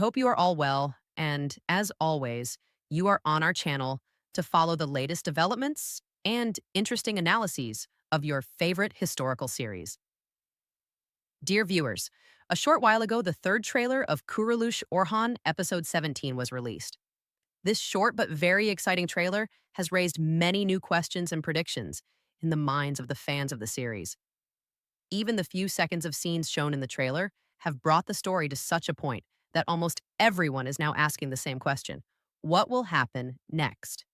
hope you are all well, and as always, you are on our channel to follow the latest developments and interesting analyses of your favorite historical series. Dear viewers, a short while ago, the third trailer of Kuruluş Orhan Episode 17 was released. This short but very exciting trailer has raised many new questions and predictions in the minds of the fans of the series. Even the few seconds of scenes shown in the trailer have brought the story to such a point that almost everyone is now asking the same question: what will happen next?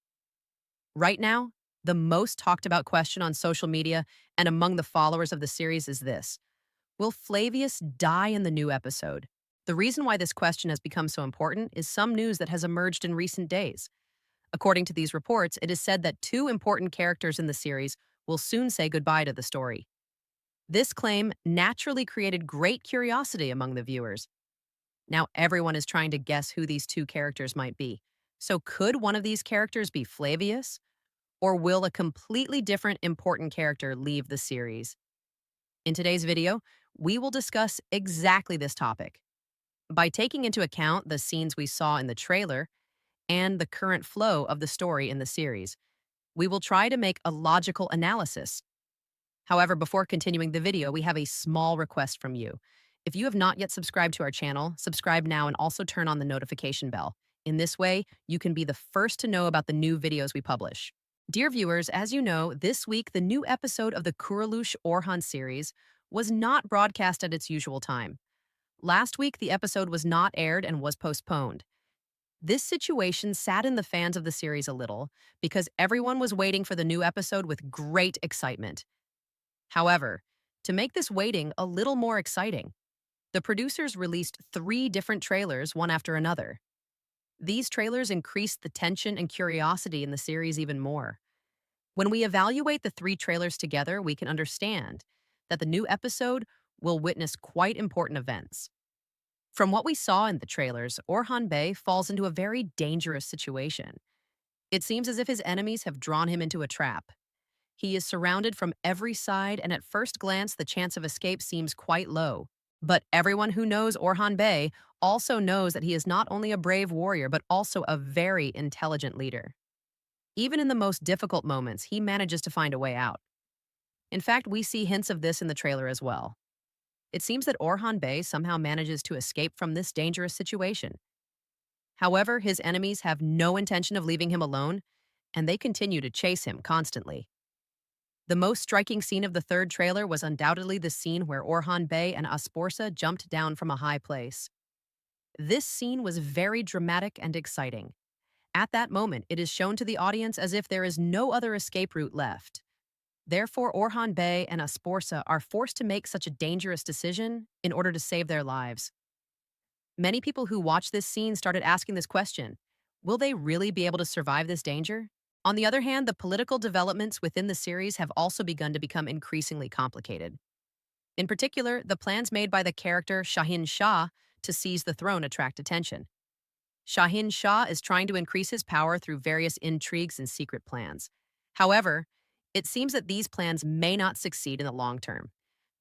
Right now, the most talked about question on social media and among the followers of the series is this: will Flavius die in the new episode? The reason why this question has become so important is some news that has emerged in recent days. According to these reports, it is said that two important characters in the series will soon say goodbye to the story. This claim naturally created great curiosity among the viewers. Now everyone is trying to guess who these two characters might be. So could one of these characters be Flavius? Or will a completely different important character leave the series? In today's video, we will discuss exactly this topic. By taking into account the scenes we saw in the trailer and the current flow of the story in the series, we will try to make a logical analysis. However, before continuing the video, we have a small request from you. If you have not yet subscribed to our channel, subscribe now and also turn on the notification bell. In this way, you can be the first to know about the new videos we publish. Dear viewers, as you know, this week the new episode of the Kuruluş Orhan series was not broadcast at its usual time. Last week, the episode was not aired and was postponed. This situation saddened the fans of the series a little because everyone was waiting for the new episode with great excitement. However, to make this waiting a little more exciting, the producers released 3 different trailers one after another. These trailers increased the tension and curiosity in the series even more. When we evaluate the 3 trailers together, we can understand that the new episode will witness quite important events. From what we saw in the trailers, Orhan Bey falls into a very dangerous situation. It seems as if his enemies have drawn him into a trap. He is surrounded from every side, and at first glance, the chance of escape seems quite low. But everyone who knows Orhan Bey also knows that he is not only a brave warrior, but also a very intelligent leader. Even in the most difficult moments, he manages to find a way out. In fact, we see hints of this in the trailer as well. It seems that Orhan Bey somehow manages to escape from this dangerous situation. However, his enemies have no intention of leaving him alone, and they continue to chase him constantly. The most striking scene of the third trailer was undoubtedly the scene where Orhan Bey and Asborsa jumped down from a high place. This scene was very dramatic and exciting. At that moment, it is shown to the audience as if there is no other escape route left. Therefore, Orhan Bey and Asborsa are forced to make such a dangerous decision in order to save their lives. Many people who watched this scene started asking this question: will they really be able to survive this danger? On the other hand, the political developments within the series have also begun to become increasingly complicated. In particular, the plans made by the character Shahin Shah to seize the throne attract attention. Shahin Shah is trying to increase his power through various intrigues and secret plans. However, it seems that these plans may not succeed in the long term,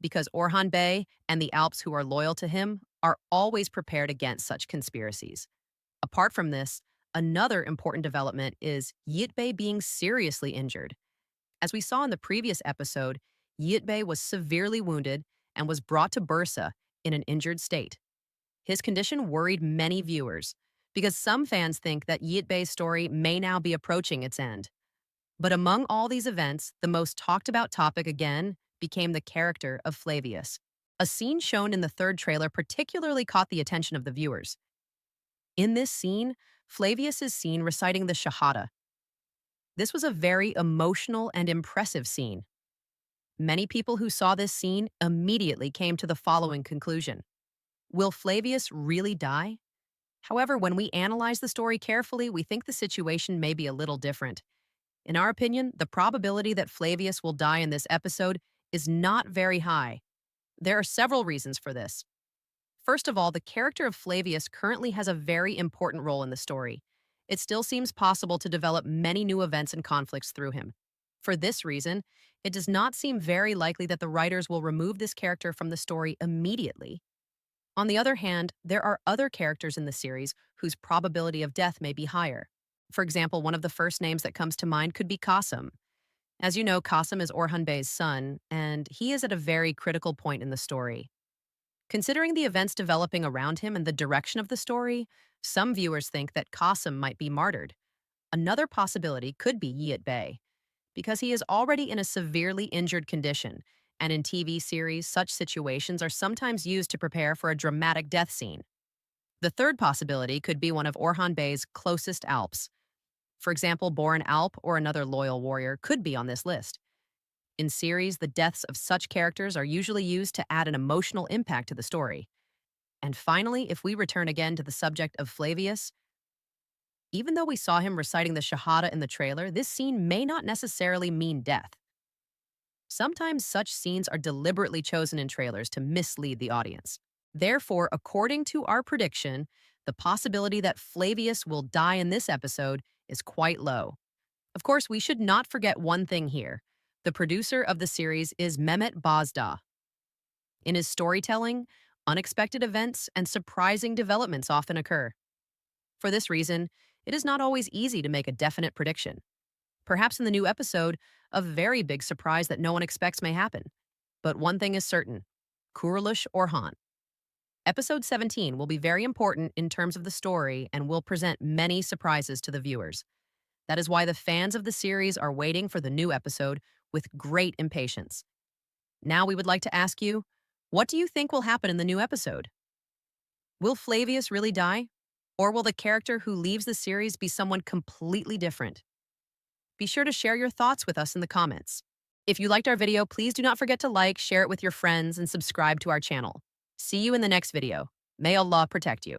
because Orhan Bey and the Alps who are loyal to him are always prepared against such conspiracies. Apart from this, another important development is Yiğit Bey being seriously injured. As we saw in the previous episode, Yiğit Bey was severely wounded and was brought to Bursa in an injured state. His condition worried many viewers, because some fans think that Yiğit Bey's story may now be approaching its end. But among all these events, the most talked about topic again became the character of Flavius. A scene shown in the third trailer particularly caught the attention of the viewers. In this scene, Flavius is seen reciting the Shahada. This was a very emotional and impressive scene. Many people who saw this scene immediately came to the following conclusion: will Flavius really die? However, when we analyze the story carefully, we think the situation may be a little different. In our opinion, the probability that Flavius will die in this episode is not very high. There are several reasons for this. First of all, the character of Flavius currently has a very important role in the story. It still seems possible to develop many new events and conflicts through him. For this reason, it does not seem very likely that the writers will remove this character from the story immediately. On the other hand, there are other characters in the series whose probability of death may be higher. For example, one of the first names that comes to mind could be Qasim. As you know, Qasim is Orhan Bey's son, and he is at a very critical point in the story. Considering the events developing around him and the direction of the story, some viewers think that Qasim might be martyred. Another possibility could be Yiğit Bey, because he is already in a severely injured condition, and in TV series, such situations are sometimes used to prepare for a dramatic death scene. The third possibility could be one of Orhan Bey's closest Alps. For example, Boran Alp or another loyal warrior could be on this list. In series, the deaths of such characters are usually used to add an emotional impact to the story. And finally, if we return again to the subject of Flavius, even though we saw him reciting the Shahada in the trailer, this scene may not necessarily mean death. Sometimes such scenes are deliberately chosen in trailers to mislead the audience. Therefore, according to our prediction, the possibility that Flavius will die in this episode is quite low. Of course, we should not forget one thing here. The producer of the series is Mehmet Bazda. In his storytelling, unexpected events and surprising developments often occur. For this reason, it is not always easy to make a definite prediction. Perhaps in the new episode, a very big surprise that no one expects may happen. But one thing is certain: Kuruluş Orhan. Episode 17 will be very important in terms of the story and will present many surprises to the viewers. That is why the fans of the series are waiting for the new episode with great impatience. Now we would like to ask you, what do you think will happen in the new episode? Will Flavius really die? Or will the character who leaves the series be someone completely different? Be sure to share your thoughts with us in the comments. If you liked our video, please do not forget to like, share it with your friends, and subscribe to our channel. See you in the next video. May Allah protect you.